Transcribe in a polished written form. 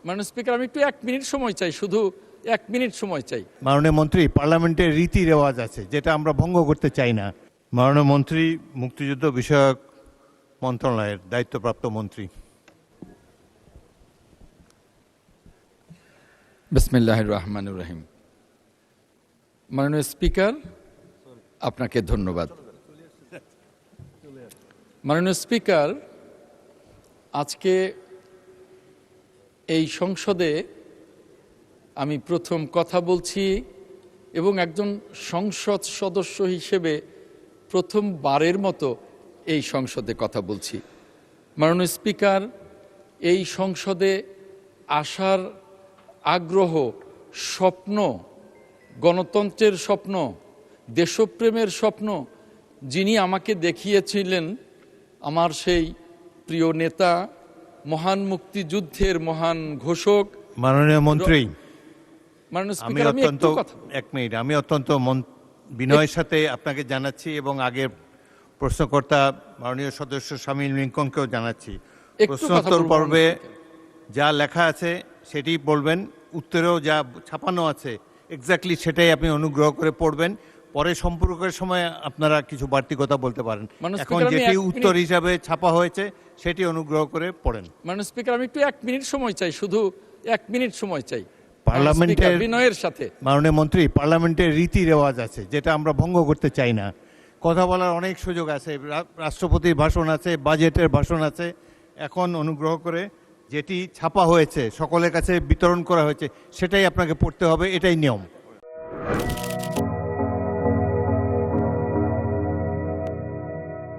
মাননীয় স্পিকার, আমি একটু 1 মিনিট সময় চাই, শুধু 1 মিনিট সময় চাই। মাননীয় মন্ত্রী, পার্লামেন্টের রীতি রেওয়াজ আছে যেটা আমরা ভঙ্গ করতে চাই না। মাননীয় মন্ত্রী, মুক্তিযুদ্ধ বিষয়ক মন্ত্রণালয়ের দায়িত্বপ্রাপ্ত মন্ত্রী। বিসমিল্লাহির রহমানির রহিম। মাননীয় স্পিকার, আপনাকে ধন্যবাদ। মাননীয় স্পিকার, আজকে এই সংসদে আমি প্রথম কথা বলছি এবং একজন সংসদ সদস্য হিসেবে প্রথমবারের মতো এই সংসদে কথা বলছি। মাননীয় স্পিকার, এই সংসদে আসার আগ্রহ, স্বপ্ন, গণতন্ত্রের স্বপ্ন, দেশপ্রেমের স্বপ্ন যিনি আমাকে দেখিয়েছিলেন, আমার সেই প্রিয় নেতা, মহান মুক্তিযুদ্ধের মহান ঘোষক মাননীয় মন্ত্রী, মাননীয় আমি স্পিকার, আমি অত্যন্ত একটু কথা এক মিনিট, আমি অত্যন্ত বিনয়ের সাথে আপনাকে জানাচ্ছি এবং আগের প্রশ্নকর্তা মাননীয় সদস্য শামীম লিঙ্কনকেও জানাচ্ছি, প্রশ্নোত্তর পর্বে যা লেখা আছে সেটি বলবেন, উত্তরেও যা ছাপানো আছে এক্স্যাক্টলি সেটাই আপনি অনুগ্রহ করে পড়বেন। পরে সম্পর্কের সময় আপনারা কিছু বাড়তি কথা বলতে পারেন। এখন যেটি উত্তর হিসাবে ছাপা হয়েছে সেটি অনুগ্রহ করে পড়েন। মাননীয় স্পিকার, আমি একটু 1 মিনিট সময় চাই, শুধু 1 মিনিট সময় চাই পার্লামেন্টের বিনয়ের সাথে। মাননীয় মন্ত্রী, পার্লামেন্টের রীতি রেওয়াজ আছে যেটা আমরা ভঙ্গ করতে চাই না। কথা বলার অনেক সুযোগ আছে, রাষ্ট্রপতির ভাষণ আছে, বাজেটের ভাষণ আছে। এখন অনুগ্রহ করে যেটি ছাপা হয়েছে, সকলের কাছে বিতরণ করা হয়েছে, সেটাই আপনাকে পড়তে হবে, এটাই নিয়ম।